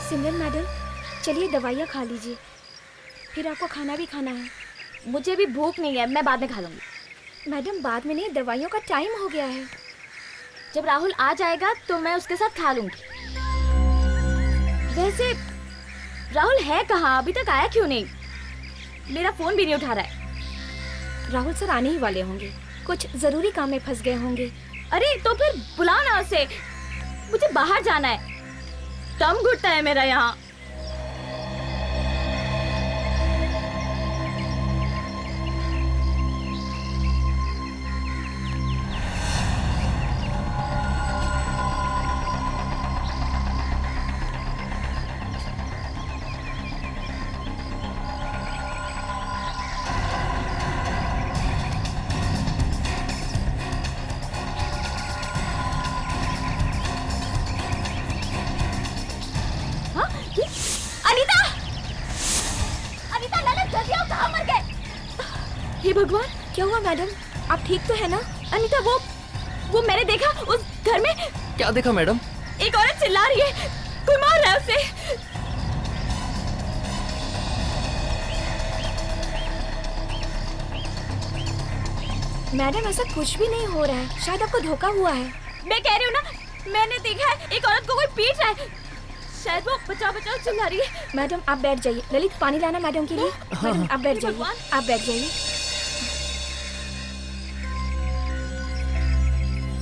सिमरन madam, चलिए दवाइयाँ खा लीजिए, फिर आपको खाना भी खाना है। मुझे भी भूख नहीं है, मैं बाद में खा लूँगी। मैडम बाद में नहीं, दवाइयों का टाइम हो गया है। जब राहुल आ जाएगा तो मैं उसके साथ खा लूँगी। वैसे राहुल है कहाँ? अभी तक आया क्यों नहीं? मेरा फोन भी नहीं उठा रहा है। राहुल सर आने ही वाले होंगे, कुछ जरूरी काम में फंस गए होंगे। अरे तो फिर बुलाओ ना उसे, मुझे बाहर जाना है, दम घुटता है मेरा यहाँ। हे भगवान, क्या हुआ मैडम, आप ठीक तो है ना? अनीता, वो मैंने देखा उस घर में। क्या देखा मैडम? एक औरत चिल्ला रही है, कोई मार रहा है उसे। मैडम ऐसा कुछ भी नहीं हो रहा है, शायद आपको धोखा हुआ है। मैं कह रही हूँ ना, मैंने देखा है एक औरत को कोई पीट रहा है, शायद वो बचाओ बचाओ चिल्ला रही है। मैडम आप बैठ जाइए। ललित, पानी लाना मैडम के लिए। मैडम आप बैठ जाइए, आप बैठ जाइए।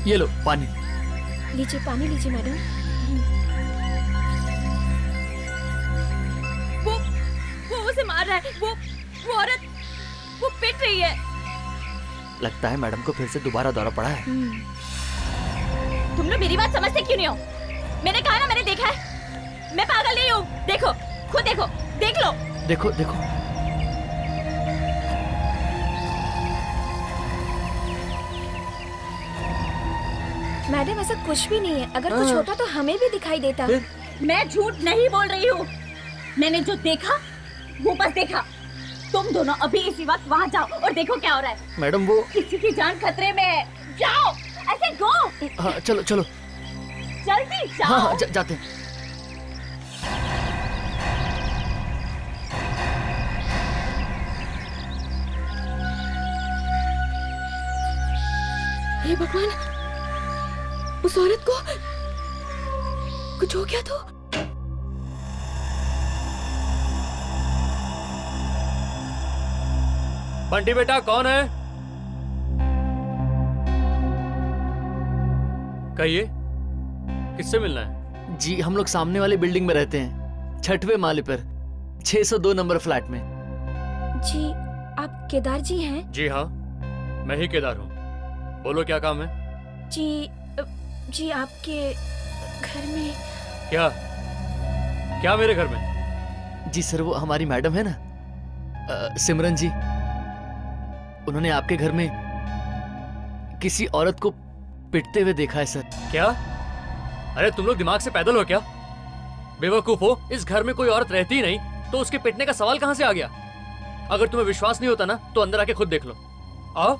ये लो पानी। लीजिए पानी लीजिए मैडम। वो उसे मार रहा है, वो औरत वो पिट रही है। लगता है मैडम को फिर से दोबारा दौरा पड़ा है। तुम लोग मेरी बात समझते क्यों नहीं हो? मैंने कहा ना, मैंने देखा है, मैं पागल नहीं हूँ। देखो, खुद देखो, देख लो। देखो देखो। मैडम ऐसा कुछ भी नहीं है, अगर कुछ होता तो हमें भी दिखाई देता। मैं झूठ नहीं बोल रही हूँ, मैंने जो देखा वो बस देखा। तुम दोनों अभी इसी वक्त वहाँ जाओ और देखो क्या हो रहा है। मैडम वो किसी की जान खतरे में है, जाओ, ऐसे गो। हाँ चलो चलो, जल्दी जाओ। हाँ जाते हैं। हे भगवान, उस औरत को कुछ हो गया तो? बंटी बेटा कौन है? कहिए, किससे मिलना है? जी हम लोग सामने वाली बिल्डिंग में रहते हैं, 6वें माले पर, 602 नंबर फ्लैट में। जी आप केदार जी हैं? जी हाँ, मैं ही केदार हूँ। बोलो क्या काम है? जी आपके घर में। क्या क्या मेरे घर में? जी सर, वो हमारी मैडम है ना, सिमरन जी, उन्होंने आपके घर में किसी औरत को पिटते हुए देखा है सर। क्या? अरे तुम लोग दिमाग से पैदल हो क्या? बेवकूफ हो, इस घर में कोई औरत रहती ही नहीं तो उसके पिटने का सवाल कहां से आ गया? अगर तुम्हें विश्वास नहीं होता ना तो अंदर आके खुद देख लो। आओ,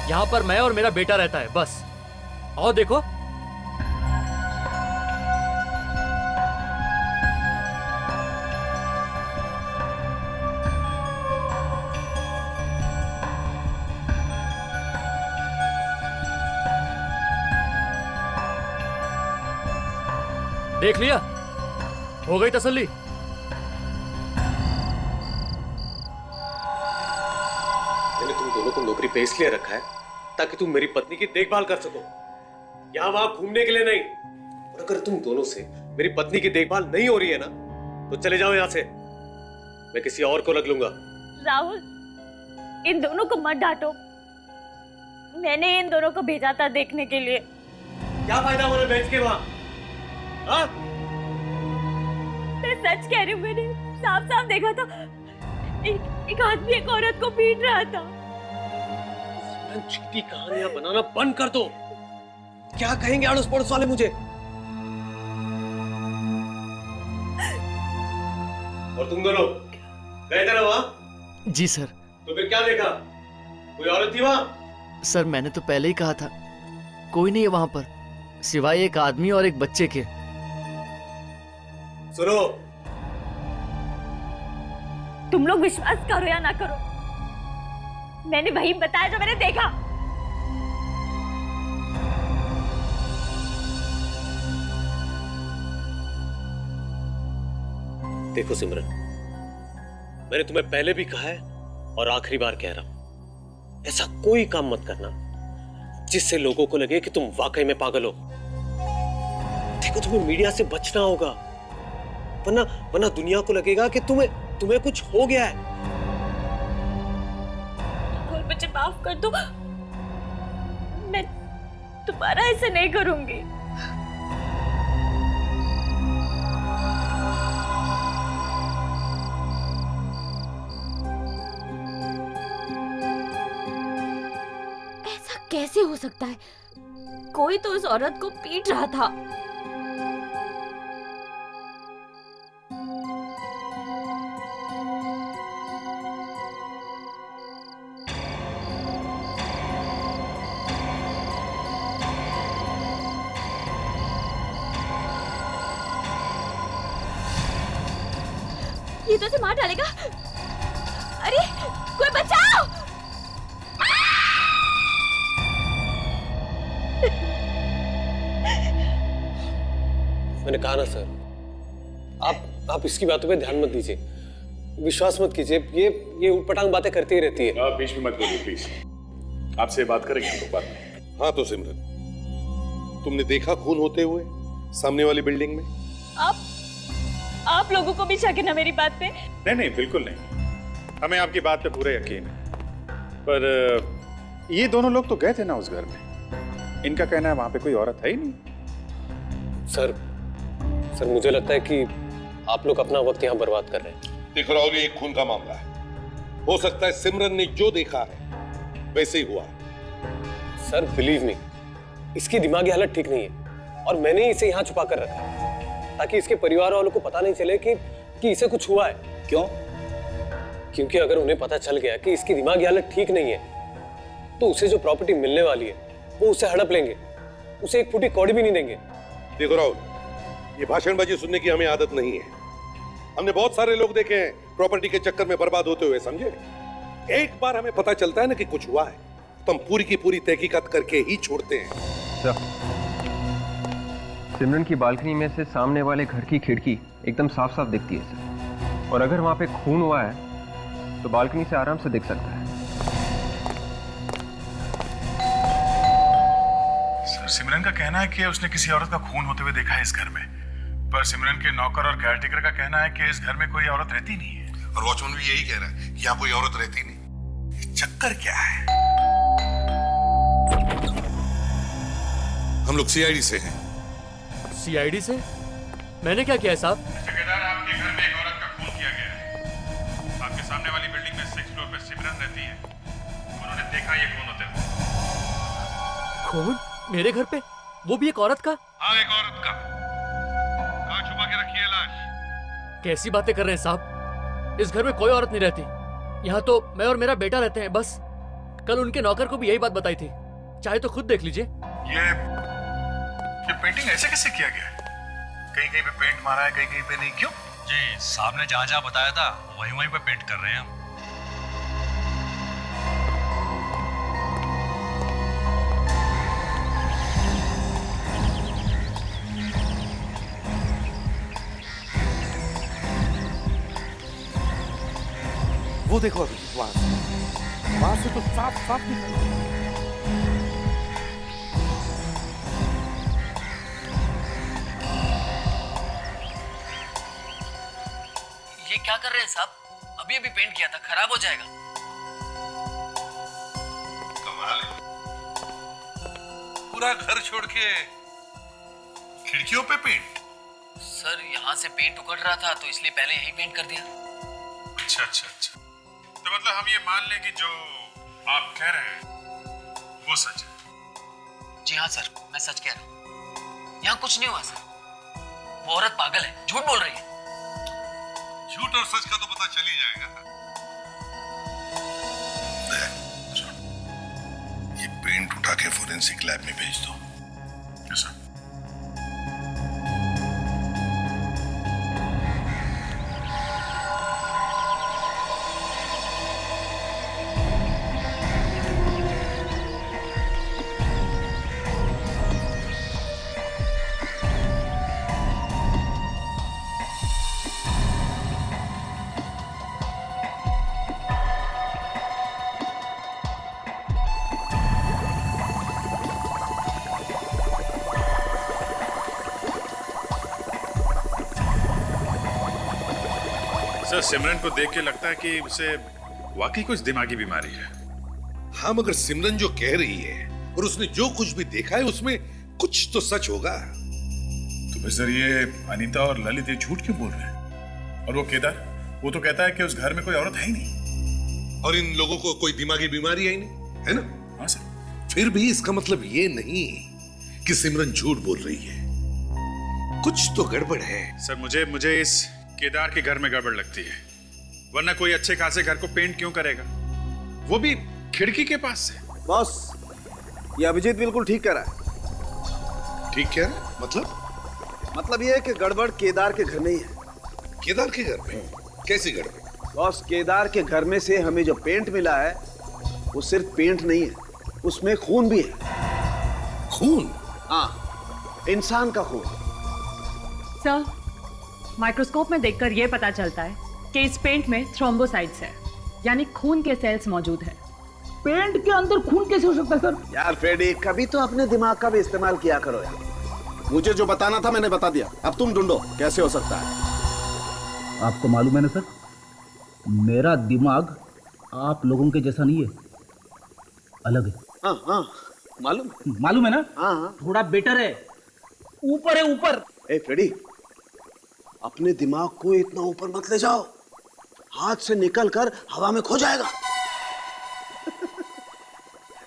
यहाँ पर मैं और मेरा बेटा रहता है, बस। आओ देखो। देख लिया? हो गई तसल्ली? मैंने तुम दोनों को नौकरी पे इसलिए रखा है ताकि तुम मेरी पत्नी की देखभाल कर सको, यहाँ वहां घूमने के लिए नहीं। और अगर तुम दोनों से मेरी पत्नी की देखभाल नहीं हो रही है ना तो चले जाओ यहाँ से, मैं किसी और को रख लूंगा। राहुल, इन दोनों को मत डांटो, मैंने इन दोनों को भेजा था देखने के लिए। क्या फायदा उन्हें बेच के वहां? मैं सच कह रही हूँ, मैंने साफ साफ देखा था, एक आदमी एक औरत को पीट रहा था। झूठी कहानियां बनाना बंद कर दो। क्या कहेंगे अड़ोस पड़ोस वाले मुझे? और तुम दोनों गए थे ना वहां? जी सर। तो फिर क्या देखा? कोई औरत थी वहां? सर मैंने तो पहले ही कहा था, कोई नहीं है वहां पर सिवाय एक आदमी और एक बच्चे के। सुनो, तुम लोग विश्वास करो या ना करो, मैंने वही बताया जो मैंने देखा। देखो सिमरन, मैंने तुम्हें पहले भी कहा है और आखिरी बार कह रहा हूं, ऐसा कोई काम मत करना जिससे लोगों को लगे कि तुम वाकई में पागल हो। देखो, तुम्हें मीडिया से बचना होगा, वरना दुनिया को लगेगा कि तुम्हें कुछ हो गया है। और मुझे माफ कर दो, मैं दोबारा ऐसे नहीं करूंगी। ऐसा कैसे हो सकता है? कोई तो उस औरत को पीट रहा था। ये तो उसे मार डालेगा। अरे कोई बचाओ! मैंने कहा ना सर, आप इसकी बातों पे ध्यान मत दीजिए, विश्वास मत कीजिए, ये उटपटांग बातें करती ही रहती है। आप बीच में मत बोलिए प्लीज, आपसे बात करेंगे हम लोग बाद में। हाँ तो सिमरन, तुमने देखा खून होते हुए सामने वाली बिल्डिंग में? आप लोगों को भी शक है ना मेरी बात पे? नहीं बिल्कुल नहीं, हमें आपकी बात पे पूरा यकीन है। पर ये दोनों लोग तो गए थे ना उस घर में, इनका कहना है वहां पे कोई औरत है ही नहीं। सर मुझे लगता है कि आप लोग अपना वक्त यहाँ बर्बाद कर रहे हैं। देखो राहुल, ये एक खून का मामला है, हो सकता है सिमरन ने जो देखा है वैसे ही हुआ है। सर बिलीव मी, इसकी दिमागी हालत ठीक नहीं है और मैंने इसे यहाँ छुपा कर रखा है ताकि इसके परिवार वालों को पता नहीं चले कि इसे कुछ हुआ है। क्यों? क्योंकि अगर उन्हें पता चल गया कि इसकी दिमागी हालत ठीक नहीं है तो उसे जो प्रॉपर्टी मिलने वाली है वो उसे हड़प लेंगे, उसे एक फूटी कौड़ी भी नहीं देंगे। देखो राहुल, ये भाषणबाजी सुनने की हमें आदत नहीं है। हमने बहुत सारे लोग देखे हैं प्रॉपर्टी के चक्कर में बर्बाद होते हुए, समझे? एक बार हमें पता चलता है ना कि कुछ हुआ है तो हम पूरी की पूरी तहकीकात करके ही छोड़ते हैं। सिमरन की बालकनी में से सामने वाले घर की खिड़की एकदम साफ साफ दिखती है सर, और अगर वहां पे खून हुआ है तो बालकनी से आराम से दिख सकता है। सर सिमरन का कहना है कि उसने किसी औरत का खून होते हुए देखा है इस घर में, पर सिमरन के नौकर और केयरटेकर का कहना है कि इस घर में कोई औरत रहती नहीं है। और वॉचमैन भी यही कह रहा है कि यहाँ कोई औरत रहती नहीं। ये चक्कर क्या है? हम लोग सीआईडी से हैं। सीआईडी से? मैंने क्या किया है साहब? ठेकेदार, आपके घर में एक औरत का खून किया गया है। आपके सामने वाली बिल्डिंग में 6th फ्लोर पे सिमरन रहती है, उन्होंने देखा ये खून होते हुए। खून? मेरे घर पे? वो भी एक औरत का? हाँ, एक औरत का। कहाँ छुपा के रखी है लाश? कैसी बातें कर रहे हैं साहब? इस घर में कोई औरत नहीं रहती। यहाँ तो मैं और मेरा बेटा रहते हैं बस। कल उनके नौकर को भी यही बात बताई थी, चाहे तो खुद देख लीजिए। ये पेंटिंग ऐसे कैसे किया गया है? कहीं कहीं पे पेंट मारा है, कहीं कहीं पे नहीं, क्यों? जी साहब ने जहाँ जहाँ बताया था वहीं वहीं पे पेंट कर रहे हैं हम। वो देखो अभी वहां से तो साफ साफ दिख रहा है। ये क्या कर रहे हैं साहब? अभी अभी पेंट किया था, खराब हो जाएगा। कमाल है, पूरा घर छोड़ के खिड़कियों पे पेंट। सर यहाँ से पेंट उकड़ रहा था तो इसलिए पहले यही पेंट कर दिया। अच्छा तो मतलब हम ये मान लें कि जो आप कह रहे हैं वो सच है? जी हाँ सर, मैं सच कह रहा हूँ। यहाँ कुछ नहीं हुआ सर। वो औरत पागल है, झूठ बोल रही है। झूठ और सच का तो पता चल ही जाएगा। ये पेंट उठा के फोरेंसिक लैब में भेज दो। कैसा? सर सिमरन को देख के लगता है कि उसे वाकई कुछ दिमागी बीमारी है। हाँ, मगर सिमरन जो कह रही है और उसने जो कुछ भी देखा है उसमें कुछ तो सच होगा। तो फिर सर ये अनीता और ललित ये झूठ क्यों बोल रहे हैं? और वो केदार, वो तो कहता है कि उस घर में कोई औरत है ही नहीं। और इन लोगों को कोई दिमागी बीमारी है ही नहीं, है ना? हाँ सर। फिर भी इसका मतलब ये नहीं कि सिमरन झूठ बोल रही है। कुछ तो गड़बड़ है। सर मुझे इस केदार के घर में गड़बड़ लगती है, वरना कोई अच्छे खासे घर को पेंट क्यों करेगा, वो भी खिड़की के पास से। बॉस, ये अभिजीत बिल्कुल ठीक कह रहा है। ठीक कह रहा है? मतलब ये है कि गड़बड़ केदार के घर में ही है। केदार के घर में? कैसी गड़बड़? बॉस, केदार के घर में से हमें जो पेंट मिला है वो सिर्फ पेंट नहीं है, उसमें खून भी है। खून? हाँ, इंसान का खून। सर, माइक्रोस्कोप में देखकर यह पता चलता है कि इस पेंट में थ्रोम्बोसाइट्स है, यानी खून के सेल्स मौजूद है। पेंट के अंदर खून कैसे हो सकता है सर? यार फ्रेडी, कभी तो अपने दिमाग का भी इस्तेमाल किया करो यार। मुझे जो बताना था मैंने बता दिया, अब तुम ढूंढो कैसे हो सकता है। आपको मालूम है ना सर, मेरा दिमाग आप लोगों के जैसा नहीं है, अलग है। हाँ हाँ, मालूम है ना? हाँ हाँ, थोड़ा बेटर है, ऊपर है ऊपर। ए फ्रेडी, अपने दिमाग को इतना ऊपर मत ले जाओ, हाथ से निकल कर हवा में खो जाएगा।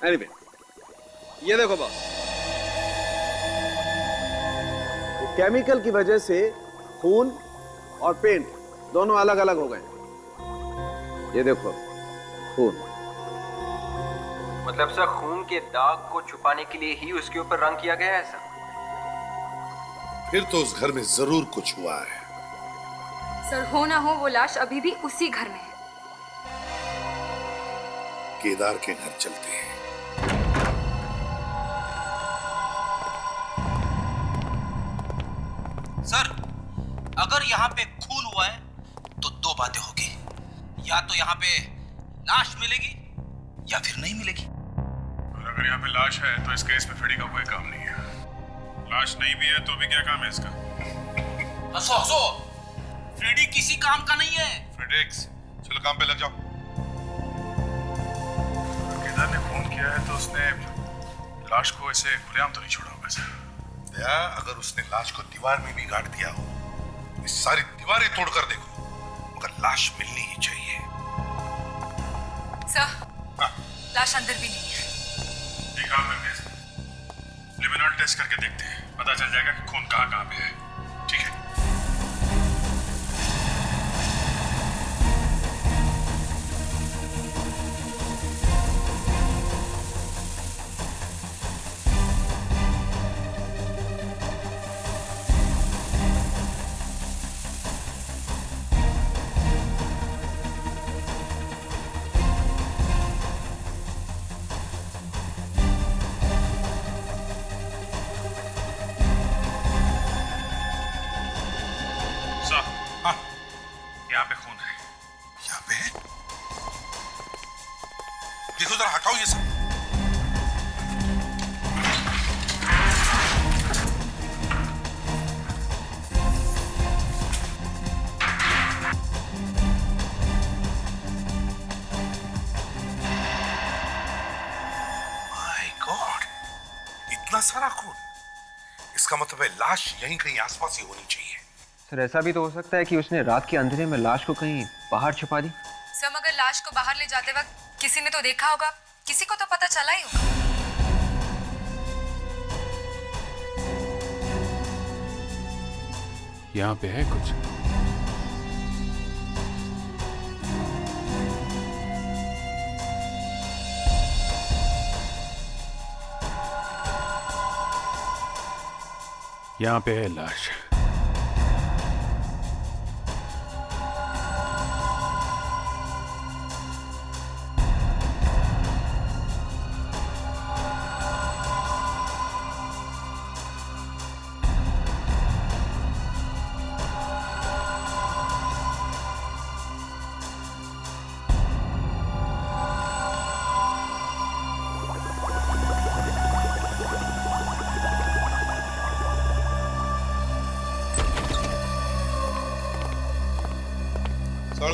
Anyway, ये देखो बॉस, केमिकल की वजह से खून और पेंट दोनों अलग अलग हो गए। ये देखो खून। मतलब सर खून के दाग को छुपाने के लिए ही उसके ऊपर रंग किया गया है सर? फिर तो उस घर में जरूर कुछ हुआ है। सर, हो ना हो वो लाश अभी भी उसी घर में है। केदार के घर चलते हैं। सर, अगर यहाँ पे खून हुआ है तो दो बातें होगी, या तो यहाँ पे लाश मिलेगी या फिर नहीं मिलेगी। और अगर यहाँ पे लाश है तो इस केस में फ्रेडी का कोई काम नहीं है। लाश नहीं भी है तो भी क्या काम है इसका? हंसो हंसो, फ्रेडी किसी काम का नहीं है। फ्रेडेक्स, चलो काम पे लग जाओ। केदार ने फोन किया है तो उसने लाश को ऐसे खुलेआम तो नहीं छोड़ा होगा सर। या अगर उसने लाश को दीवार में भी गाड़ दिया हो, इस सारी दीवारें तोड़कर देखो, मगर लाश मिलनी ही चाहिए। सर, लाश अंदर भी नहीं है। एक काम करते हैं, लिमिनॉल टेस्ट करके देखते हैं, पता चल जाएगा कि खून कहाँ कहाँ पे है। ठीक है? यहाँ पे खून है। यहाँ पे है? देखो जरा, हटाओ ये सब। माय गॉड, इतना सारा खून। इसका मतलब है लाश यहीं कहीं आसपास ही होनी चाहिए। सर ऐसा भी तो हो सकता है कि उसने रात के अंधेरे में लाश को कहीं बाहर छुपा दी। सर, मगर लाश को बाहर ले जाते वक्त किसी ने तो देखा होगा, किसी को तो पता चला ही होगा। यहाँ पे है कुछ। यहाँ पे है लाश।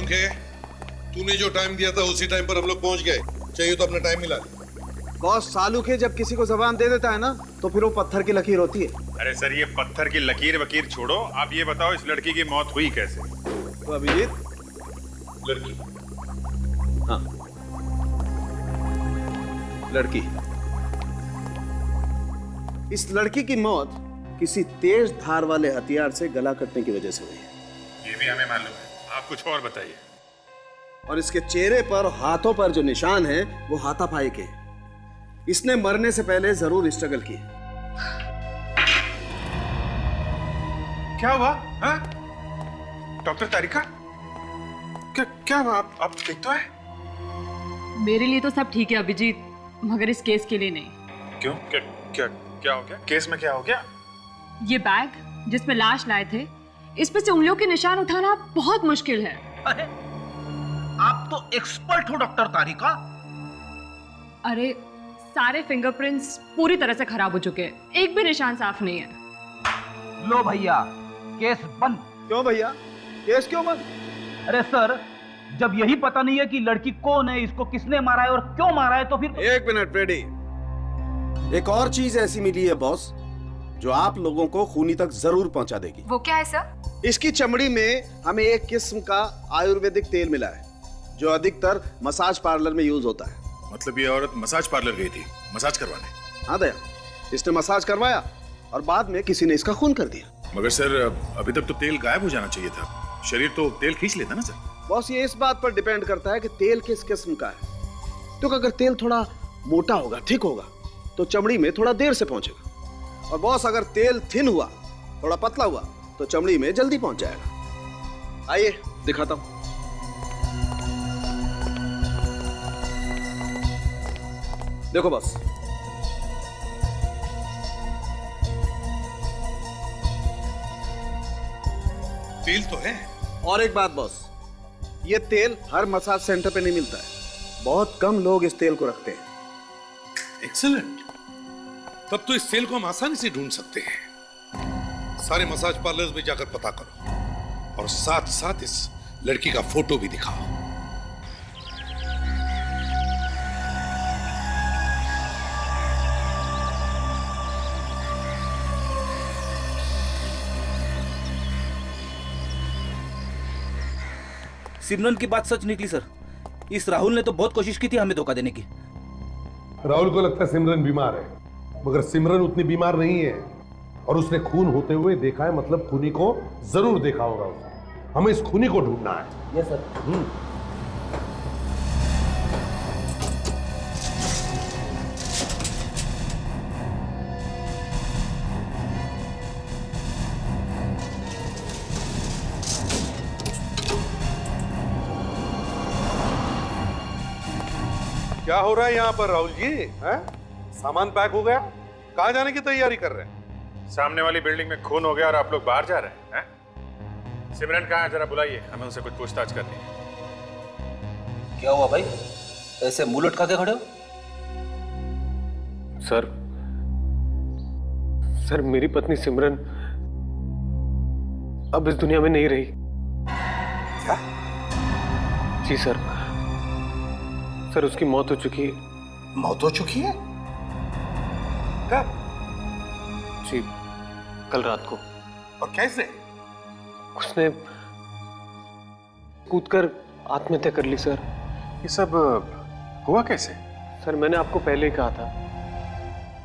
पंखे, तूने जो टाइम दिया था उसी टाइम पर हम लोग पहुंच गए। चाहिए तो अपना टाइम मिला ले। बॉस, सालू के जब किसी को जबान दे देता है ना, तो फिर वो पत्थर की लकीर होती है। अरे सर, ये पत्थर की लकीर वकीर छोड़ो, आप ये बताओ इस लड़की की मौत हुई कैसे? तो अभिजीत, लड़की, हाँ, लड़की। इस लड़की की मौत किसी तेज धार वाले हथियार से गला कटने की वजह से हुई है। ये भी हमें मालूम है, आप कुछ और बताइए। और इसके चेहरे पर, हाथों पर जो निशान है वो हाथापाई के। इसने मरने से पहले जरूर स्ट्रगल की। क्या हुआ? हाँ? डॉक्टर तारिका, क्या हुआ? आप ठीक तो है? मेरे लिए तो सब ठीक है अभिजीत, मगर इस केस के लिए नहीं। क्यों? क्या हो गया? केस में क्या हो गया? ये बैग जिसमें लाश लाए थे, इस पे से उंगलियों के निशान उठाना बहुत मुश्किल है। अरे, आप तो एक्सपर्ट हो डॉक्टर तारिका। अरे, सारे फिंगरप्रिंट्स पूरी तरह से खराब हो चुके हैं, एक भी निशान साफ नहीं है। लो भैया, केस बंद। क्यों भैया, केस क्यों बंद? अरे सर, जब यही पता नहीं है कि लड़की कौन है, इसको किसने मारा है और क्यों मारा है, तो फिर... एक मिनट फ्रेडी, एक और चीज ऐसी मिली है बॉस जो आप लोगों को खूनी तक जरूर पहुंचा देगी। वो क्या है सर? इसकी चमड़ी में हमें एक किस्म का आयुर्वेदिक तेल मिला है जो अधिकतर मसाज पार्लर में यूज होता है। मतलब ये औरत मसाज पार्लर गई थी मसाज करवाने? हाँ दया, इसने मसाज करवाया और बाद में किसी ने इसका खून कर दिया। मगर सर, अभी तक तो तेल गायब हो जाना चाहिए था। शरीर तो तेल खींच लेता ना सर। बॉस, ये इस बात पर डिपेंड करता है कि तेल किस किस्म का है। तो अगर तेल थोड़ा मोटा होगा, ठीक होगा, तो चमड़ी में थोड़ा देर से पहुंचेगा। और बॉस, अगर तेल थिन हुआ, थोड़ा पतला हुआ, तो चमड़ी में जल्दी पहुंच जाएगा। आइए दिखाता हूं। देखो बॉस, तेल तो है। और एक बात बॉस, ये तेल हर मसाज सेंटर पे नहीं मिलता है। बहुत कम लोग इस तेल को रखते हैं। एक्सीलेंट, तब तो इस तेल को हम आसानी से ढूंढ सकते हैं। सारे मसाज पार्लर्स में जाकर पता करो और साथ साथ इस लड़की का फोटो भी दिखाओ। सिमरन की बात सच निकली सर। इस राहुल ने तो बहुत कोशिश की थी हमें धोखा देने की। राहुल को लगता है सिमरन बीमार है, मगर सिमरन उतनी बीमार नहीं है। और उसने खून होते हुए देखा है, मतलब खूनी को जरूर देखा होगा उसने। हमें इस खूनी को ढूंढना है। Yes sir. क्या हो रहा है यहाँ पर राहुल जी? हैं? सामान पैक हो गया? कहाँ जाने की तैयारी कर रहे हैं? सामने वाली बिल्डिंग में खून हो गया और आप लोग बाहर जा रहे हैं? सिमरन कहाँ है? जरा बुलाइए, हमें उनसे कुछ पूछताछ करनी है। क्या हुआ भाई, ऐसे मुंह लटका के खड़े हो? सर मेरी पत्नी सिमरन अब इस दुनिया में नहीं रही। क्या? जी सर उसकी मौत हो चुकी है। मौत हो चुकी है? कब? जी, कल रात को। और कैसे? उसने कूदकर आत्महत्या कर ली सर। ये सब हुआ कैसे? सर मैंने आपको पहले ही कहा था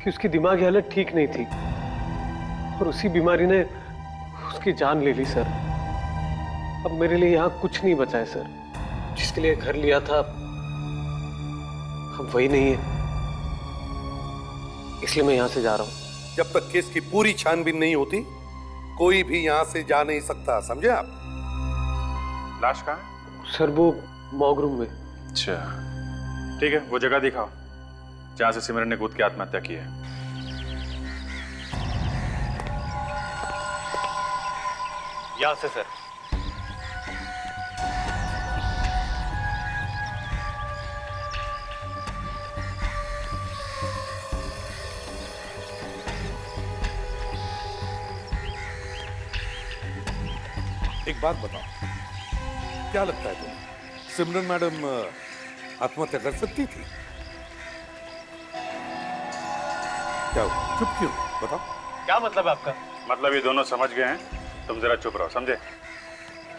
कि उसकी दिमागी हालत ठीक नहीं थी और उसी बीमारी ने उसकी जान ले ली सर। अब मेरे लिए यहाँ कुछ नहीं बचा है सर। जिसके लिए घर लिया था अब वही नहीं है, इसलिए मैं यहाँ से जा रहा हूँ। जब तक केस की पूरी छानबीन नहीं होती कोई भी यहाँ से जा नहीं सकता, समझे आप? लाश कहाँ है? सर वो मॉर्ग रूम में। अच्छा ठीक है, वो जगह दिखाओ जहां से सिमरन ने कूद के आत्महत्या की है। यहाँ से सर। एक बात बताओ, क्या लगता है तुम्हें, सिमरन मैडम आत्महत्या कर सकती थी? क्या हुआ? चुप क्यों? बताओ। क्या मतलब है आपका? मतलब ये दोनों समझ गए हैं, तुम जरा चुप रहो, समझे?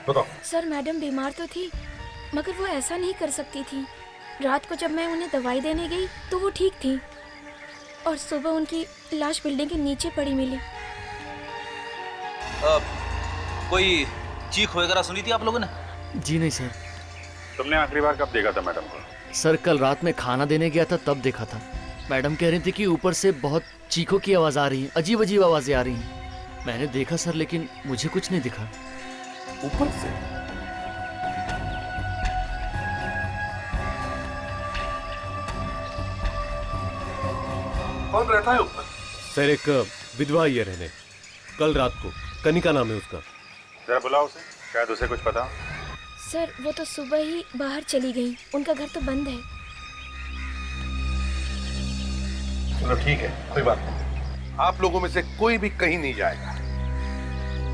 बताओ। सर मैडम बीमार तो थी मगर वो ऐसा नहीं कर सकती थी। रात को जब मैं उन्हें दवाई देने गई तो वो ठीक थी और सुबह उनकी लाश बिल्डिंग के नीचे पड़ी मिली। कोई चीख वगैरह सुनी थी आप लोगों ने? जी नहीं सर। तुमने आखिरी बार कब देखा था मैडम को? सर कल रात में खाना देने गया था तब देखा था। मैडम कह रही थी कि ऊपर से बहुत चीखों की आवाज आ रही है, अजीब अजीब आवाजें आ रही हैं। मैंने देखा सर लेकिन मुझे कुछ नहीं दिखा। ऊपर से? कौन रहता है ऊपर? सर एक विधवा ही है रहने, कल रात को। कनिका नाम है उसका। जरा बुलाओ उसे, शायद उसे कुछ पता हो। सर वो तो सुबह ही बाहर चली गई, उनका घर तो बंद है। चलो ठीक है, कोई बात नहीं। आप लोगों में से कोई भी कहीं नहीं जाएगा।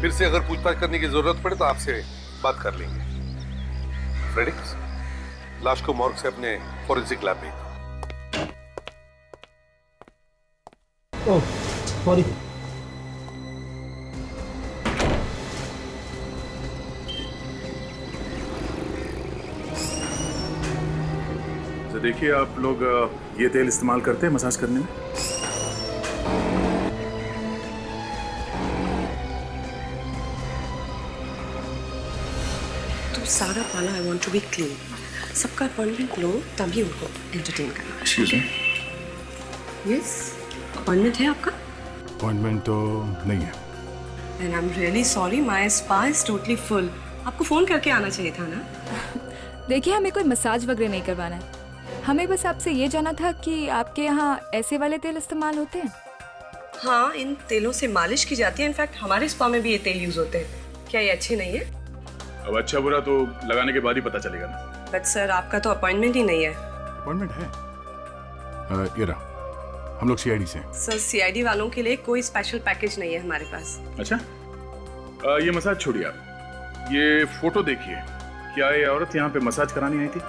फिर से अगर पूछताछ करने की जरूरत पड़े तो आपसे बात कर लेंगे। फ्रेडिक्स, लाश को मॉर्ग से अपने फॉरेंसिक लैब भेज। Oh sorry. तो देखिए, आप लोग ये तेल इस्तेमाल करते हैं मसाज करने में? तो सारा पाला I want to be clean. सबका अपॉइंटमेंट लो तभी उनको एंटरटेन करना। Excuse me? यस, अपॉइंटमेंट है आपका? अपॉइंटमेंट तो नहीं है। And I am really sorry, my spa is totally full. आपको फोन करके आना चाहिए था ना। देखिए, हमें कोई मसाज वगैरह नहीं करवाना है। हमें बस आपसे ये जाना था कि आपके यहाँ ऐसे वाले तेल इस्तेमाल होते हैं? हाँ, इन तेलों से मालिश की जाती है। इनफैक्ट हमारे स्पा में भी ये तेल यूज होते हैं। क्या ये अच्छे नहीं है? अब अच्छा बुरा तो लगाने के बाद ही पता चलेगा ना। बट सर, आपका तो अपॉइंटमेंट ही नहीं है। अपॉइंटमेंट है? ये रहा, हम लोग सीआईडी से हैं। सर, सीआईडी वालों के लिए कोई स्पेशल पैकेज नहीं है हमारे पास। अच्छा, ये मसाज छोड़िए आप, ये फोटो देखिए। क्या ये औरत यहाँ पे मसाज करानी आई थी?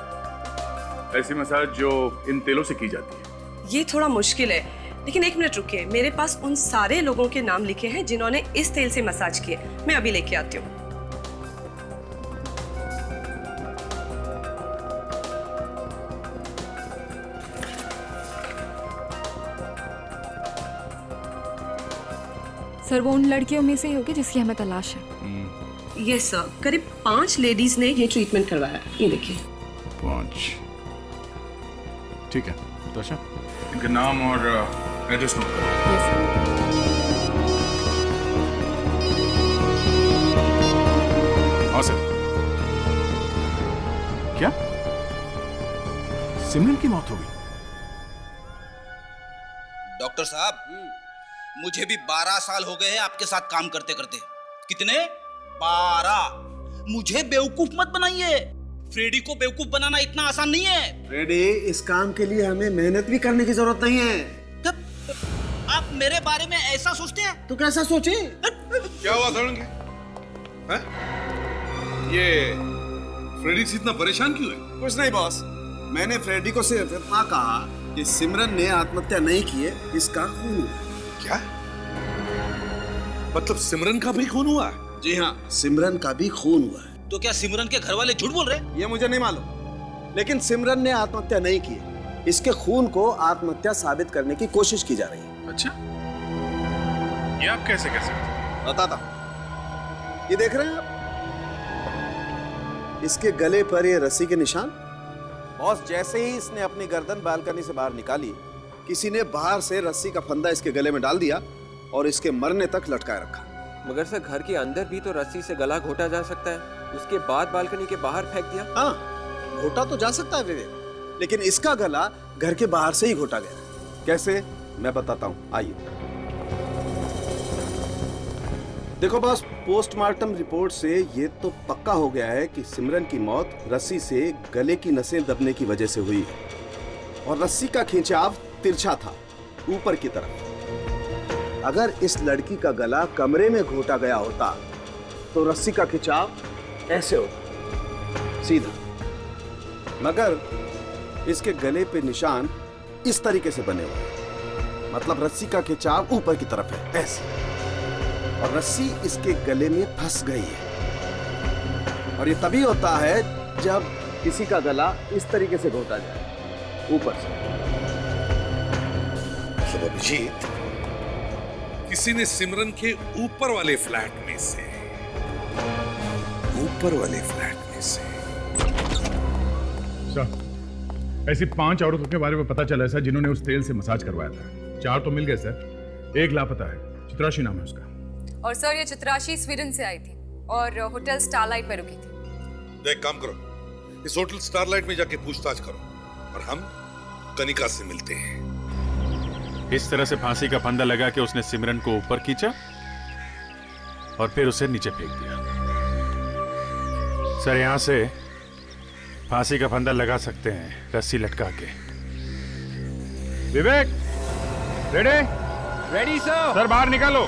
ऐसी मसाज जो इन तेलों से की जाती है। ये थोड़ा मुश्किल है, लेकिन एक मिनट रुकिए। मेरे पास उन सारे लोगों के नाम लिखे हैं जिन्होंने इस तेल से मसाज किए। मैं अभी लेके आती हूँ। सर वो उन लड़कियों में से ही होगी जिसकी हमें तलाश है। यस सर, करीब 5 लेडीज ने ये ट्रीटमेंट करवाया। ये देखिए। 5, ठीक है। तो अच्छा, इनका नाम और एड्रेस नोट करो। हाँ सर। क्या सिमरन की मौत हो गई? डॉक्टर साहब, मुझे भी 12 साल हो गए हैं आपके साथ काम करते करते। कितने? 12। मुझे बेवकूफ मत बनाइए। फ्रेडी को बेवकूफ बनाना इतना आसान नहीं है। फ्रेडी, इस काम के लिए हमें मेहनत भी करने की जरूरत नहीं है। तब आप मेरे बारे में ऐसा सोचते हैं? तू कैसा सोचे? क्या हुआ सड़न के? ये फ्रेडी से इतना परेशान क्यों है? कुछ नहीं बॉस, मैंने फ्रेडी को सिर्फ इतना कहा कि सिमरन ने आत्महत्या नहीं की है, इसका खून हुआ। क्या मतलब सिमरन का भी खून हुआ? जी हाँ, सिमरन का भी खून हुआ है। तो क्या सिमरन के घर वाले झूठ बोल रहे हैं? ये मुझे नहीं मालूम, लेकिन सिमरन ने आत्महत्या नहीं की है। इसके खून को आत्महत्या साबित करने की कोशिश की जा रही है। अच्छा, ये आप कैसे कह सकते? बताता हूं। ये देख रहे हैं आप, इसके गले पर ये रस्सी के निशान। बॉस, जैसे ही इसने अपनी गर्दन बालकनी से बाहर निकाली, किसी ने बाहर से रस्सी का फंदा इसके गले में डाल दिया और इसके मरने तक लटकाए रखा। मगर सर, घर के अंदर भी तो रस्सी से गला घोटा जा सकता है, उसके बाद बालकनी के बाहर फेंक दिया। हाँ, घोटा तो जा सकता है विवेक, लेकिन इसका गला घर के बाहर से ही घोटा गया। कैसे, मैं बताता हूँ, आइए। देखो बॉस, पोस्टमार्टम रिपोर्ट से ये तो पक्का हो गया है कि सिमरन की मौत रस्सी से गले की नसें दबने की वजह से हुई है और रस्सी का खिंचाव तिरछा था ऊपर की तरफ। अगर इस लड़की का गला कमरे में घोटा गया होता तो रस्सी का खिंचाव ऐसे होता। सीधा, मगर इसके गले पे निशान इस तरीके से बने हुए हैं, मतलब रस्सी का खिंचाव ऊपर की तरफ है, ऐसे, और रस्सी इसके गले में फंस गई है। और ये तभी होता है जब किसी का गला इस तरीके से घोटा जाए ऊपर से। मतलब अभिजीत, किसी ने सिमरन के ऊपर वाले फ्लैट में से सर, ऐसी 5 औरतों के बारे में पता चला है सर जिन्होंने उस तेल से मसाज करवाया था। 4 तो मिल गए सर, 1 लापता है। चित्राशी नाम है उसका। और सर ये चित्राशी स्वीडन से आई थी और होटल स्टारलाइट में रुकी थी। तो एक काम करो, इस होटल स्टारलाइट में जाके पूछताछ करो और हम कनिका से मिलते हैं। इस तरह से फांसी का फंदा लगा के उसने सिमरन को ऊपर खींचा और फिर उसे नीचे फेंक दिया। सर, यहां से फांसी का फंदा लगा सकते हैं रस्सी लटका के। विवेक, रेडी? Ready sir. सर बाहर निकालो।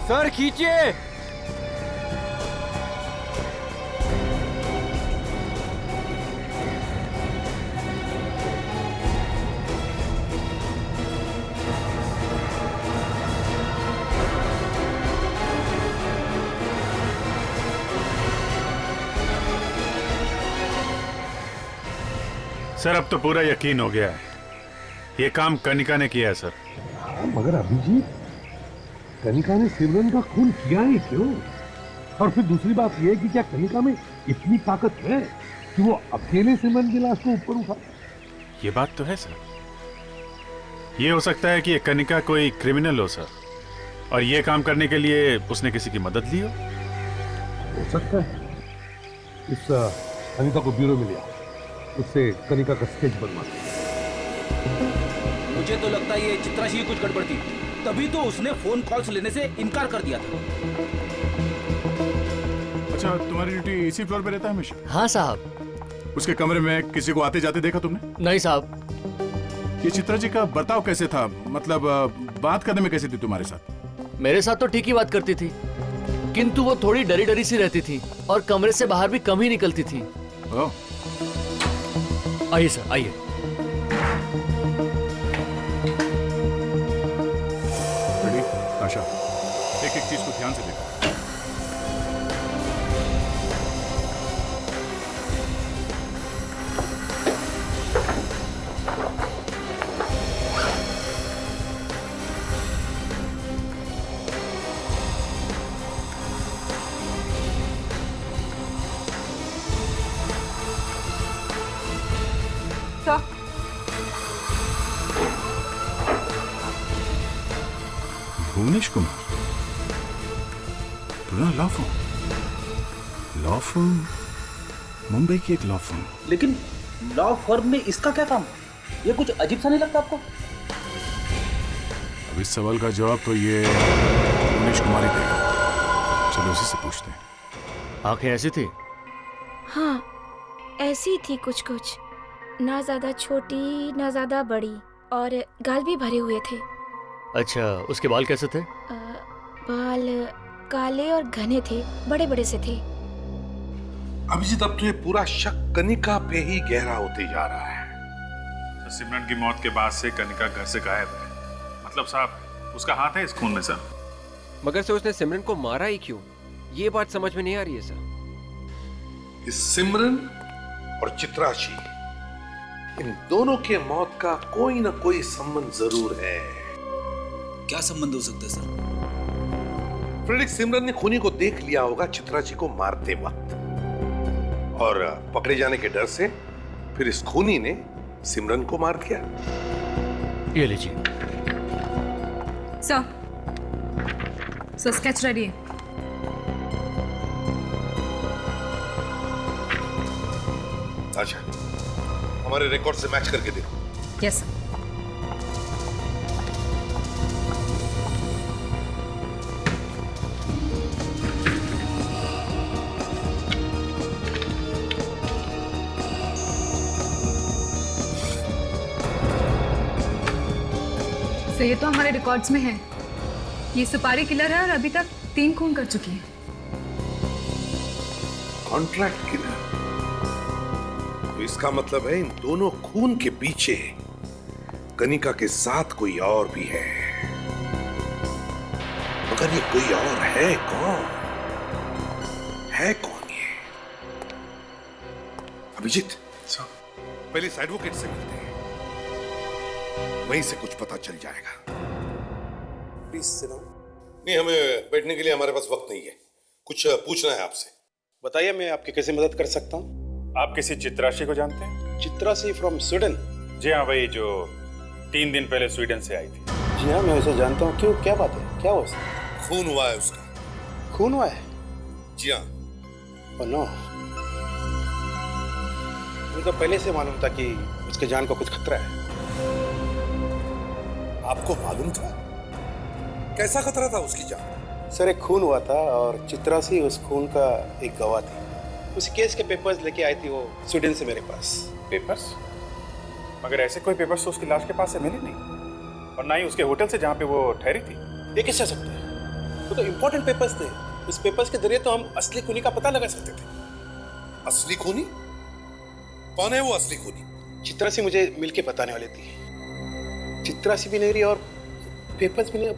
सर खींचिए। सर अब तो पूरा यकीन हो गया है, ये काम कनिका ने किया है सर। मगर अभिजीत, कनिका ने सिमरन का खून किया ही क्यों? और फिर दूसरी बात यह कि क्या कनिका में इतनी ताकत है कि वो अकेले सिमरन की लाश को ऊपर उठा? ये बात तो है सर। ये हो सकता है कि ये कनिका कोई क्रिमिनल हो सर, और ये काम करने के लिए उसने किसी की मदद ली हो सकता है। इस कनिका को ब्यूरो में लिया, उससे कनिका का स्केच बनवा। मुझे तो लगता है ये चित्राशी की कुछ गड़बड़ थी, तभी तो उसने फोन कॉल्स लेने से इनकार कर दिया था। अच्छा, तुम्हारी ड्यूटी इसी फ्लोर पे रहता है हमेशा? हाँ साहब। उसके कमरे में किसी को आते जाते देखा तुमने? नहीं साहब। ये चित्रा जी का बर्ताव कैसे था, मतलब बात करने में कैसे थी तुम्हारे साथ? मेरे साथ तो ठीक ही बात करती थी, किंतु वो थोड़ी डरी डरी सी रहती थी और कमरे से बाहर भी कम ही निकलती थी। ओह। आइए सर, आइए। रेडी? आशा, एक एक चीज को ध्यान से देखो। भुवनेश कुमार, पूरा लॉ फर्म, मुंबई की एक लॉ फर्म। लेकिन लॉ फर्म में इसका क्या काम? ये कुछ अजीब सा नहीं लगता आपको? अब इस सवाल का जवाब तो ये भुवनेश कुमार ही देगा। चलो उसी से पूछते हैं। आंखें ऐसी थी? हाँ, ऐसी थी कुछ कुछ, ना ज्यादा छोटी ना ज्यादा बड़ी, और गाल भी भरे हुए थे। अच्छा, उसके बाल कैसे थे? बाल काले और घने थे, बड़े बड़े से थे। अभिजीत, अब तो ये पूरा शक कनिका पे ही गहरा होते जा रहा है। तो सिमरन की मौत के बाद से कनिका घर से गायब है, मतलब साहब उसका हाथ है इस खून में सर। मगर से उसने सिमरन को मारा ही क्यों, ये बात समझ में नहीं आ रही है सर। इस सिमरन और चित्राशी, इन दोनों के मौत का कोई ना कोई संबंध जरूर है। क्या संबंध हो सकता है सर? फ्रेडरिक, सिमरन ने खूनी को देख लिया होगा चित्राची को मारते वक्त, और पकड़े जाने के डर से फिर इस खूनी ने सिमरन को मार दिया। ये लीजिए। सर स्केच रेडी है। अच्छा, हमारे रिकॉर्ड से मैच करके देखो। Yes sir. सर ये तो हमारे रिकॉर्ड्स में है। ये सुपारी किलर है और अभी तक 3 खून कर चुकी है। Contract killer? तो इसका मतलब है इन दोनों खून के पीछे कनिका के साथ कोई और भी है। मगर ये कोई और है कौन? है कौन ये? अभिजीत, पहले इस एडवोकेट से मिलते हैं, वहीं से कुछ पता चल जाएगा। Please sit down. नहीं, हमें बैठने के लिए हमारे पास वक्त नहीं है, कुछ पूछना है आपसे। बताइए, मैं आपकी कैसे मदद कर सकता हूँ? आप किसी चित्राशी को जानते हैं? Chitrashi from Sweden? जी हाँ, वही जो 3 दिन पहले स्वीडन से आई थी। जी हाँ, मैं उसे जानता हूँ। क्यों, क्या बात है? क्या हुआ उसे? खून हुआ है उसका। खून हुआ है? जी हाँ। नो, मुझे तो पहले से मालूम था कि उसके जान को कुछ खतरा है। आपको मालूम था? कैसा खतरा था उसकी जान? सर, एक खून हुआ था और चित्रासी उस खून का एक गवाह थी। उस केस के पेपर्स लेके आई थी वो स्वीडन से मेरे पास। पेपर्स? मगर ऐसे कोई पेपर्स तो उसकी लाश के पास से मिले नहीं, और ना ही उसके होटल से जहाँ पे वो ठहरी थी। ये कैसे हो सकता है? वो तो इम्पोर्टेंट पेपर्स थे। उस पेपर्स के जरिए तो हम असली खूनी का पता लगा सकते थे। असली खूनी? कौन है वो असली खूनी? चित्रासी मुझे मिलके बताने वाली थी। चित्रासी भी नहीं रही और पेपर्स भी नहीं।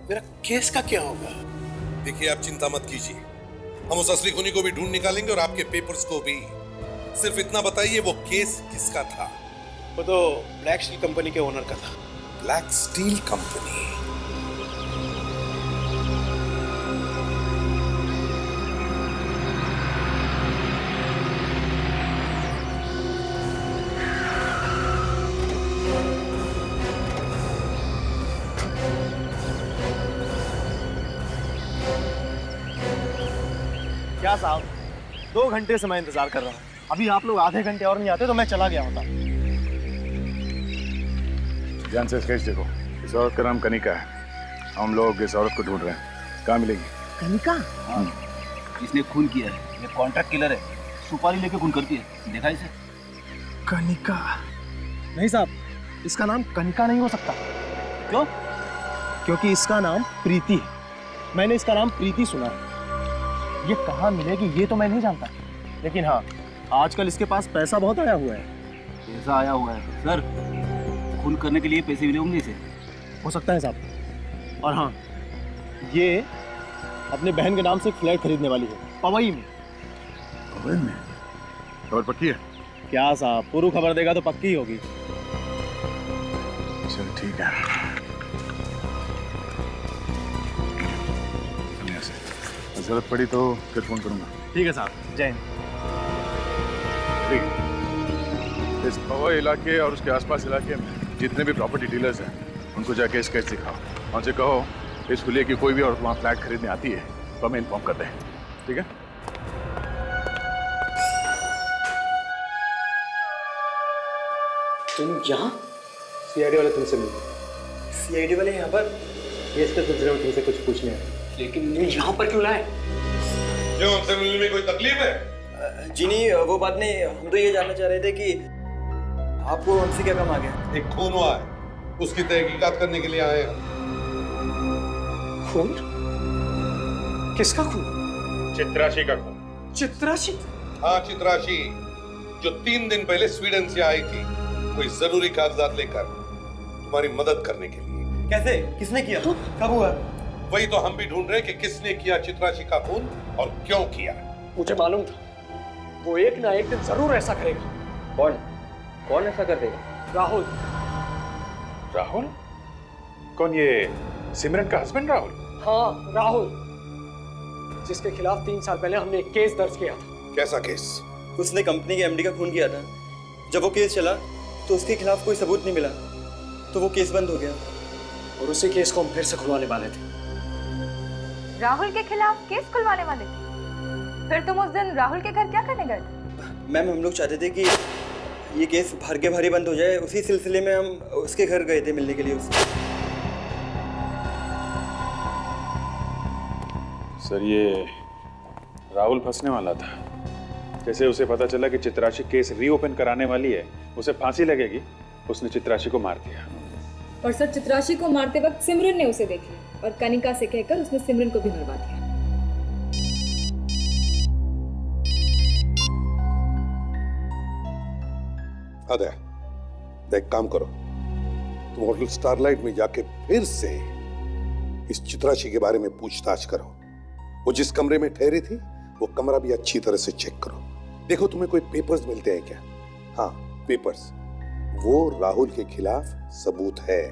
मेरा केस का क्या होगा? देखिए, आप चिंता मत कीजिए, हम उस असली खूनी को भी ढूंढ निकालेंगे और आपके पेपर्स को भी। सिर्फ इतना बताइए, वो केस किसका था? वो तो ब्लैक स्टील कंपनी के ओनर का था। Black steel company? क्या साहब, 2 घंटे से मैं इंतजार कर रहा हूँ। अभी आप लोग आधे घंटे और नहीं आते तो मैं चला गया होता। ध्यान से स्केच देखो। इस औरत का नाम कनिका है। हम लोग इस औरत को ढूंढ रहे हैं। कहाँ मिलेगी? कनिका? हाँ, इसने खून किया है। ये कॉन्ट्रैक्ट किलर है, सुपारी लेके खून करती है। देखा इसे? कनिका? नहीं साहब, इसका नाम कनिका नहीं हो सकता। क्यों? क्योंकि इसका नाम प्रीति है। मैंने इसका नाम प्रीति सुना है। ये कहाँ मिलेगी ये तो मैं नहीं जानता, लेकिन हाँ, आजकल इसके पास पैसा बहुत आया हुआ है। पैसा आया हुआ है? सर, खून करने के लिए पैसे मिले होंगे इसे। हो सकता है साहब। और हाँ, ये अपने बहन के नाम से एक फ्लैट खरीदने वाली है, पवई में। पवई में? खबर पक्की है? क्या साहब, पूरी खबर देगा तो पक्की होगी। चल ठीक है, जरूरत पड़ी तो फिर फोन करूंगा। ठीक है साहब, जय हिंद। इस पवई इलाके और उसके आसपास इलाके में जितने भी प्रॉपर्टी डीलर्स हैं, उनको जाके स्केच दिखाओ। उनसे कहो इस हुलिये की कोई भी औरत वहाँ फ्लैट खरीदने आती है तो हमें इन्फॉर्म कर दें, ठीक है? तुम यहाँ? सीआईडी वाले तुमसे मिले। सीआईडी वाले यहाँ पर? केस के सिलसिले में तुमसे कुछ पूछने हैं। लेकिन यहाँ पर क्यों लाए? क्यों, हमसे मिलने में कोई तकलीफ है? जी नहीं, वो बात नहीं। हम तो ये जानना चाह रहे थे कि आपको हमसे क्या काम आ गया? एक खून हुआ है, उसकी तहकीकात करने के लिए आए हैं। खून? किसका खून? चित्राशी का खून। चित्राशी? हाँ, चित्राशी, जो 3 दिन पहले स्वीडन से आई थी, कोई जरूरी कागजात लेकर तुम्हारी मदद करने के लिए। कैसे? किसने किया? कब हुआ? वही तो हम भी ढूंढ रहे हैं कि किसने किया चित्राशी का खून और क्यों किया। मुझे मालूम था वो एक ना एक दिन जरूर ऐसा करेगा। कौन? कौन ऐसा कर देगा? राहुल। राहुल? कौन, ये सिमरन का हस्बैंड राहुल? हाँ, राहुल, जिसके खिलाफ 3 साल पहले हमने एक केस दर्ज किया था। कैसा केस? उसने कंपनी के एमडी का खून किया था। जब वो केस चला तो उसके खिलाफ कोई सबूत नहीं मिला, तो वो केस बंद हो गया और उसी केस को हम फिर से खुलवाने वाले थे। राहुल के खिलाफ केस खुलवाने वाले थे? फिर तुम उस दिन राहुल के घर क्या करने गए थे? मैम, हम लोग चाहते थे कि ये केस भर के भारी बंद हो जाए। उसी सिलसिले में हम उसके घर गए थे मिलने के लिए उससे। सर, ये राहुल फंसने वाला था। जैसे उसे पता चला कि चित्राशी केस रीओपन कराने वाली है, उसे फांसी लगेगी, उसने चित्राशी को मार दिया। परसों चित्राशी को मारते वक्त सिमरन ने उसे देख लिया और कनिका से कहकर उसने सिमरन को भी मरवा दिया। अदय, एक काम करो, तुम होटल स्टारलाइट में जाके फिर से इस चित्राशी के बारे में पूछताछ करो। वो जिस कमरे में ठहरी थी वो कमरा भी अच्छी तरह से चेक करो। देखो तुम्हें कोई पेपर्स मिलते हैं क्या? हाँ, पेपर्स। वो राहुल के खिलाफ सबूत है,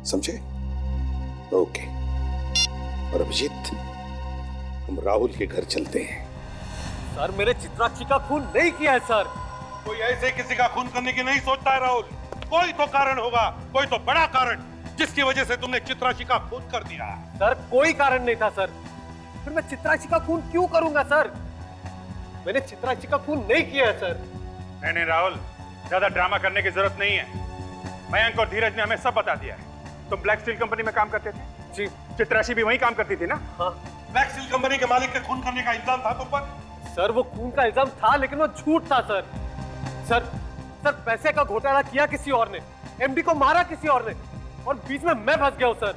समझे? ओके। और अभिजीत, हम राहुल के घर चलते हैं। सर, मैंने चित्राक्षी का खून नहीं किया है सर। कोई ऐसे किसी का खून करने की नहीं सोचता है राहुल। कोई तो कारण होगा, कोई तो बड़ा कारण, जिसकी वजह से तुमने चित्राक्षी का खून कर दिया। सर, कोई कारण नहीं था सर। फिर मैं चित्राक्षी का खून क्यों करूंगा सर? मैंने चित्राक्षी का खून नहीं किया है सर। नहीं राहुल, ज्यादा ड्रामा करने की जरूरत नहीं है। मयंक और धीरज ने हमें सब बता दिया है। तुम ब्लैक स्टील कंपनी में काम करते थे? जी। चित्राशी भी वहीं काम करती थी ना? हाँ। ब्लैक स्टील कंपनी के मालिक के खून करने का इल्जाम था तुम पर? सर, वो खून का इल्जाम था लेकिन वो झूठ था सर। सर, पैसे का घोटाला किया किसी और ने, एमडी को मारा किसी और ने, और बीच में मैं फंस गया हूं सर।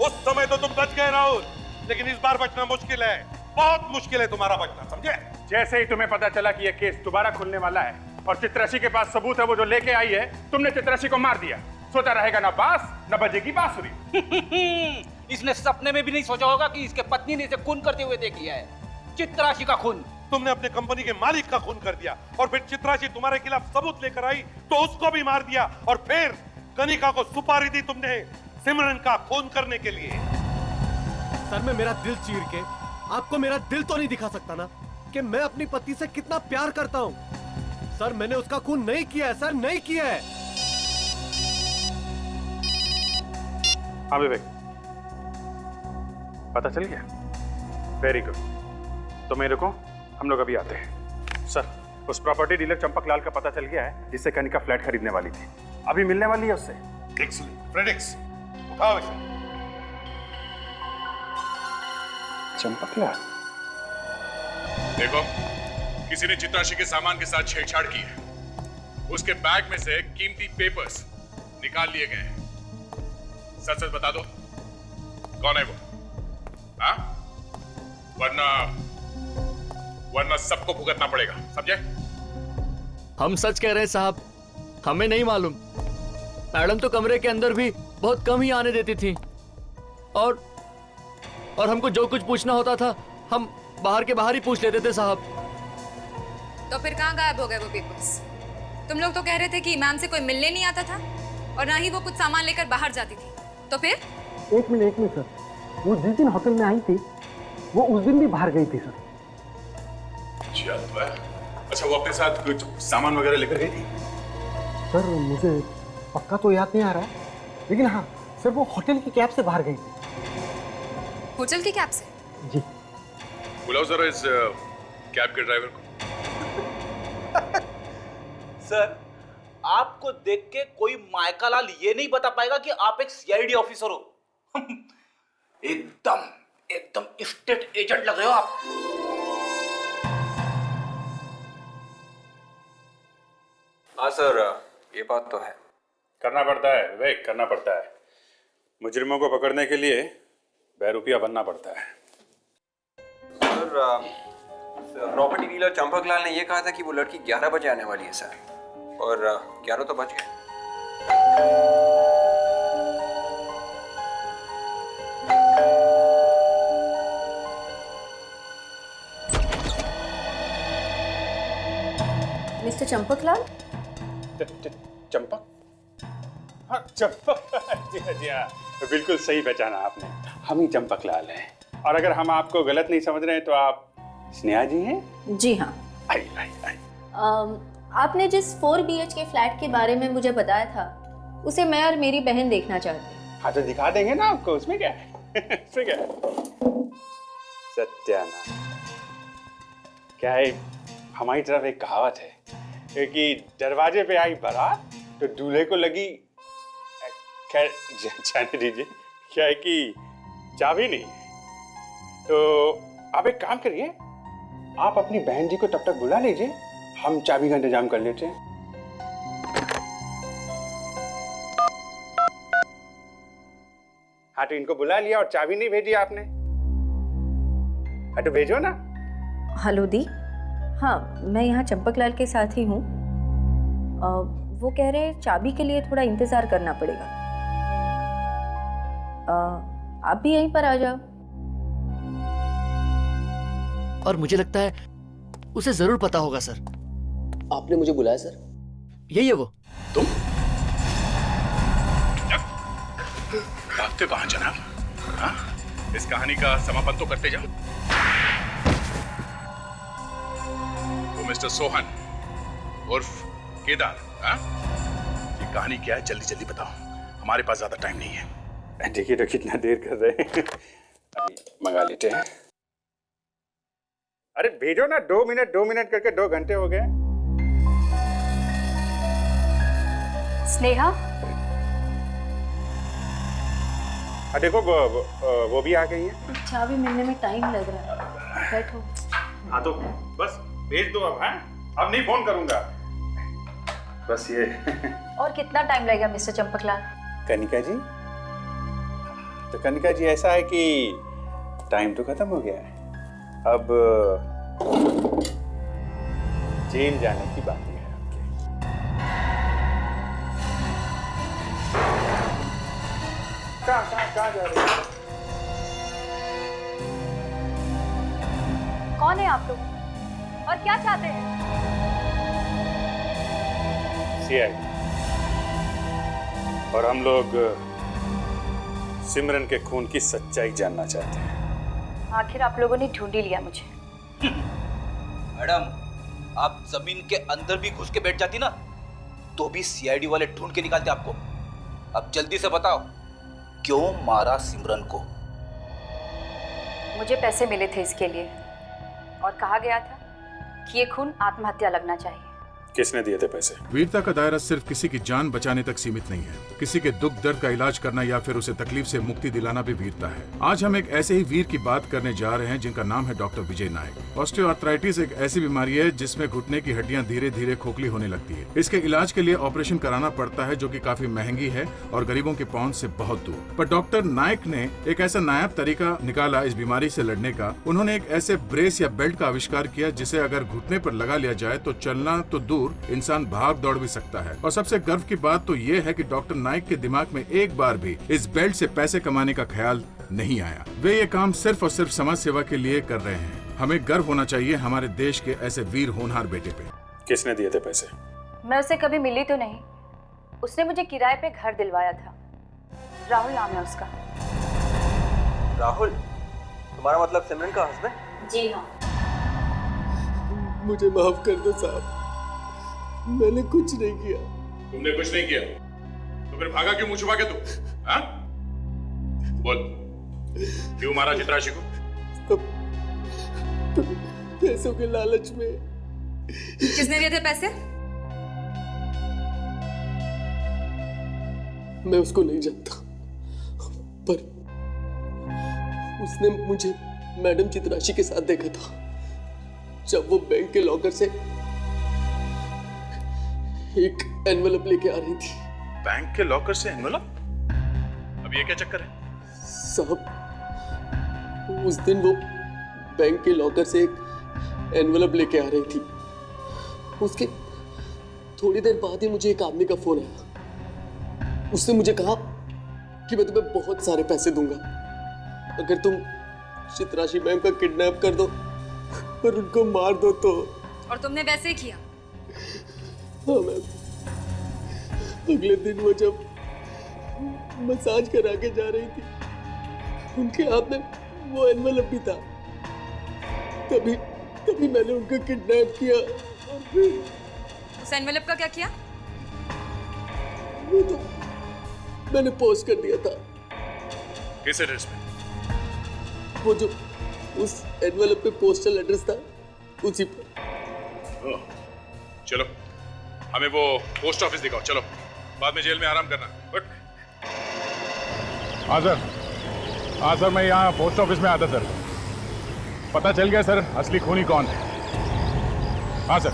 उस समय तो तुम बच गए राहुल, लेकिन इस बार बचना मुश्किल है, बहुत मुश्किल है तुम्हारा बचना, समझे? जैसे ही तुम्हें पता चला कि यह केस दोबारा खुलने वाला है और चित्राशी के पास सबूत है वो जो लेके आई है, तुमने चित्राशी को मार दिया। सोचा रहेगा ना बांस न बजेगी बांसुरी। इसने सपने में भी नहीं सोचा होगा कि इसके पत्नी ने इसे खून करते हुए देख लिया है। चित्राशी का खून। तुमने अपने कंपनी के मालिक का खून कर दिया और फिर चित्राशी तुम्हारे खिलाफ सबूत लेकर आई तो उसको भी मार दिया, और फिर कनिका को सुपारी दी तुमने सिमरन का खून करने के लिए। सर, मैं मेरा दिल चीर के आपको मेरा दिल तो नहीं दिखा सकता ना कि मैं अपनी पत्नी से कितना प्यार करता हूं। सर, मैंने उसका खून नहीं किया है सर, नहीं किया है। हाँ विवेक, पता चल गया? Very good. तो मेरे को हम लोग अभी आते हैं। सर, उस प्रॉपर्टी डीलर चंपक लाल का पता चल गया है जिससे कनिका फ्लैट खरीदने वाली थी। अभी मिलने वाली है उससे। एक्सीलेंट। फ्रेडिक्स, उठाओ इसे। चंपक लाल? देखो, किसी ने चित्राशी के सामान के साथ छेड़छाड़ की है। उसके बैग में से कीमती पेपर्स निकाल लिए गए हैं। सच सच बता दो, कौन है वो? हाँ? वरना सबको भुगतना पड़ेगा, समझे? हम सच कह रहे हैं साहब, हमें नहीं मालूम। मैडम तो कमरे के अंदर भी बहुत कम ही आने देती थी, और हमको जो कुछ पूछना होता था हम बाहर के बाहर ही पूछ लेते थे साहब। तो फिर कहाँ गायब हो गए वो पेपर्स? तुम लोग तो कह रहे थे कि मैम से कोई मिलने नहीं आता था और ना ही वो कुछ सामान लेकर बाहर जाती थी, तो फिर? एक मिनट सर, वो जिस दिन होटल में आई थी वो उस दिन भी बाहर गई थी सर। अच्छा, वो अपने साथ कुछ सामान वगैरह लेकर गई थी? सर, मुझे पक्का तो याद नहीं आ रहा है, लेकिन हाँ सर, वो होटल की कैब से बाहर गई थी। होटल की कैब से? जी। बुलाओ जरा इस कैब के ड्राइवर को। सर, आपको देख के कोई मायका लाल ये नहीं बता पाएगा कि आप एक सीआईडी ऑफिसर हो। एकदम स्टेट एजेंट लग रहे हो आप। हाँ सर, ये बात तो है। करना पड़ता है विवेक, करना पड़ता है। मुजरिमों को पकड़ने के लिए बेरुपया बनना पड़ता है। सर, प्रॉपर्टी डीलर चंपक लाल ने ये कहा था कि वो लड़की 11 बजे आने वाली है सर, और 11 तो बज गए। मिस्टर चंपक लाल? चंपक? हाँ, चंपक। जी हाँ, बिल्कुल सही पहचाना आपने। हम ही चंपक लाल हैं। और अगर हम आपको गलत नहीं समझ रहे हैं तो आप स्नेहा जी हैं? जी हाँ। आई। आपने जिस 4 BHK फ्लैट के बारे में मुझे बताया था, उसे मैं और मेरी बहन देखना चाहते हैं। हाँ, तो दिखा देंगे ना आपको, उसमें क्या है? उसमें क्या है? सत्यानाश। क्या है, हमारी तरफ एक कहावत है कि दरवाजे पे आई बारात तो दूल्हे को लगी, खैर जाने दीजिए, क्या है कि चाबी नहीं। तो आप एक काम करिए, आप अपनी बहन जी को तब तक बुला लीजिए, हम चाबी का इंतजाम कर लेते हैं। हाँ तो इनको बुला लिया और चाबी नहीं भेजी आपने। हाँ तो भेजो ना। हेलो दी। हाँ मैं यहाँ चंपकलाल के साथ ही हूँ। वो कह रहे हैं चाबी के लिए थोड़ा इंतज़ार करना पड़ेगा। आप भी यहीं पर आ जाओ। और मुझे लगता है उसे जरूर पता होगा सर। आपने मुझे बुलाया सर? यही है वो। तुम भागते कहाँ जनाब? हाँ? इस कहानी का समापन तो करते जाओ। वो मिस्टर सोहन उर्फ केदार, हाँ? ये कहानी क्या है जल्दी जल्दी बताओ, हमारे पास ज्यादा टाइम नहीं है। देखिए तो कितना देर कर रहे हैं। अभी मंगा लेते हैं। अरे भेजो ना, 2 मिनट करके 2 घंटे हो गए। स्नेहा। देखो वो भी आ गई है। चाबी मिलने में टाइम लग रहा है, बैठो। हाँ तो बस भेज दो अब। हाँ अब नहीं फोन करूंगा, बस ये। और कितना टाइम लगेगा मिस्टर चंपकलाल? कनिका जी, तो कनिका जी ऐसा है कि टाइम तो खत्म हो गया है, अब जेल जाने की बात है। कहाँ जा रहे हैं? कौन है आप लोग और क्या चाहते हैं? CID और हम लोग सिमरन के खून की सच्चाई जानना चाहते हैं। आखिर आप लोगों ने ढूंढ ही लिया मुझे। मैडम, आप जमीन के अंदर भी घुस के बैठ जाती ना, तो भी CID वाले ढूंढ के निकालते आपको। अब जल्दी से बताओ, क्यों मारा सिमरन को? मुझे पैसे मिले थे इसके लिए और कहा गया था कि ये खून आत्महत्या लगना चाहिए। किसने दिए थे पैसे? वीरता का दायरा सिर्फ किसी की जान बचाने तक सीमित नहीं है। किसी के दुख दर्द का इलाज करना या फिर उसे तकलीफ से मुक्ति दिलाना भी वीरता है। आज हम एक ऐसे ही वीर की बात करने जा रहे हैं जिनका नाम है डॉक्टर विजय नायक। ऑस्टियोआर्थराइटिस एक ऐसी बीमारी है जिसमें घुटने की हड्डियां धीरे धीरे खोखली होने लगती है। इसके इलाज के लिए ऑपरेशन कराना पड़ता है, जो कि काफी महंगी है और गरीबों की पहुंच से बहुत दूर। पर डॉक्टर नायक ने एक ऐसा नायाब तरीका निकाला इस बीमारी से लड़ने का। उन्होंने एक ऐसे ब्रेस या बेल्ट का आविष्कार किया जिसे अगर घुटने पर लगा लिया जाए तो चलना तो दूर, इंसान भाग दौड़ भी सकता है। और सबसे गर्व की बात तो ये है कि डॉक्टर नाइक के दिमाग में एक बार भी इस बेल्ट से पैसे कमाने का ख्याल नहीं आया। वे ये काम सिर्फ और सिर्फ समाज सेवा के लिए कर रहे हैं। हमें गर्व होना चाहिए हमारे देश के ऐसे वीर होनहार बेटे पे। किसने दिए थे पैसे? मैं उसे कभी मिली तो नहीं, उसने मुझे किराए पे घर दिलवाया था। राहुल नाम है उसका। राहुल? तुम्हारा मतलब सिमरन का हस्बैंड? जी हाँ। मुझे माफ कर दो साहब, मैंने कुछ नहीं किया। तुमने कुछ नहीं किया तो फिर भागा क्यों मुंह छुपा के तू? हाँ? बोल, क्यों मारा चित्राशी को? पैसों के लालच में। किसने दिए थे पैसे? मैं उसको नहीं जानता, पर उसने मुझे मैडम चित्राशी के साथ देखा था जब वो बैंक के लॉकर से एक एनवेलप लेके आ रही थी। बैंक के लॉकर से एनवेलप? अब ये क्या चक्कर है? साहब, उस दिन वो बैंक के लॉकर से एक एनवेलप लेके आ रही थी। उसके थोड़ी देर बाद ही मुझे एक आदमी का फोन आया। उसने मुझे कहा कि मैं तुम्हें बहुत सारे पैसे दूंगा अगर तुम चित्राशी मैम का किडनैप कर दो और उनको मार दो तो। और तुमने वैसे ही किया? हाँ मैम। अगले दिन वो जब मसाज करा के जा रही थी, उनके हाथ में वो एनवेलप भी था। तभी मैंने उनको किडनैप किया और फिर उस एनवेलप का क्या किया? वो तो मैंने पोस्ट कर दिया था। किस एड्रेस पे? वो जो उस एनवेलप पे पोस्टल एड्रेस था उसी पर। चलो हमें वो पोस्ट ऑफिस दिखाओ, चलो बाद में जेल में आराम करना। उठ। हाँ सर मैं यहाँ पोस्ट ऑफिस में आता सर। पता चल गया सर असली खूनी कौन है। हाँ सर।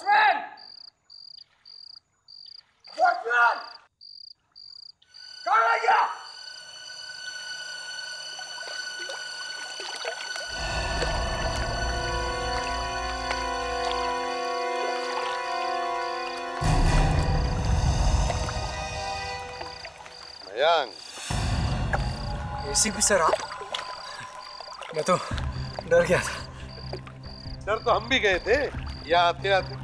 वॉचमैन! वॉचमैन! कहाँ रह गया? मयंक, एसीपी सर आप? मैं तो डर गया था। डर तो हम भी गए थे यहाँ आते आते।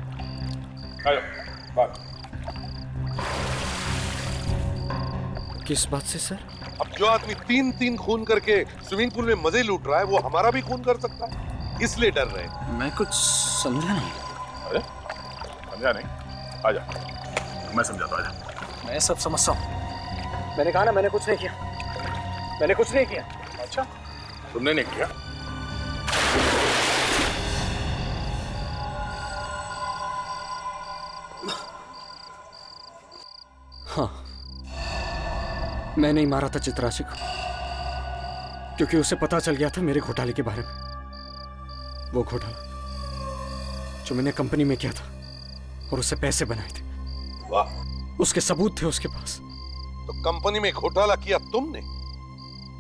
किस बात से सर? अब जो आदमी 3-3 खून करके स्विमिंग पूल में मजे लूट रहा है वो हमारा भी खून कर सकता है, इसलिए डर रहे हैं। मैं कुछ समझा नहीं। अरे समझा नहीं? आजा, मैं समझाता हूं, आजा। मैं सब समझता हूँ। मैंने कहा ना मैंने कुछ नहीं किया। मैंने कुछ नहीं किया। अच्छा, तुमने नहीं किया? हाँ, मैंने ही मारा था चित्राशी को, क्योंकि उसे पता चल गया था मेरे घोटाले के बारे में। वो घोटाला जो मैंने कंपनी में किया था और उससे पैसे बनाए थे। वाह, उसके सबूत थे उसके पास। तो कंपनी में घोटाला किया तुमने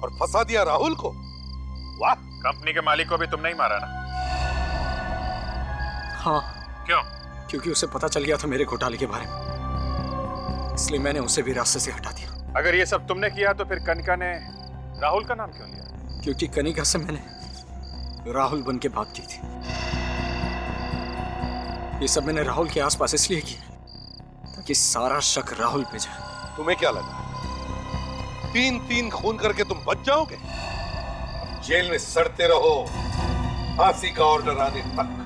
और फंसा दिया राहुल को। वाह, कंपनी के मालिक को भी तुमने ही मारा ना? हाँ। क्यों? क्योंकि उसे पता चल गया था मेरे घोटाले के बारे में, इसलिए मैंने उसे भी रास्ते से हटा दिया। अगर ये सब तुमने किया तो फिर कनिका ने राहुल का नाम क्यों लिया? क्योंकि कनिका से मैंने राहुल बन के बात की थी। ये सब मैंने राहुल के आसपास इसलिए किया ताकि सारा शक राहुल पे जाए। तुम्हें क्या लगा 3-3 खून करके तुम बच जाओगे? अब जेल में सड़ते रहो फांसी का ऑर्डर आने तक।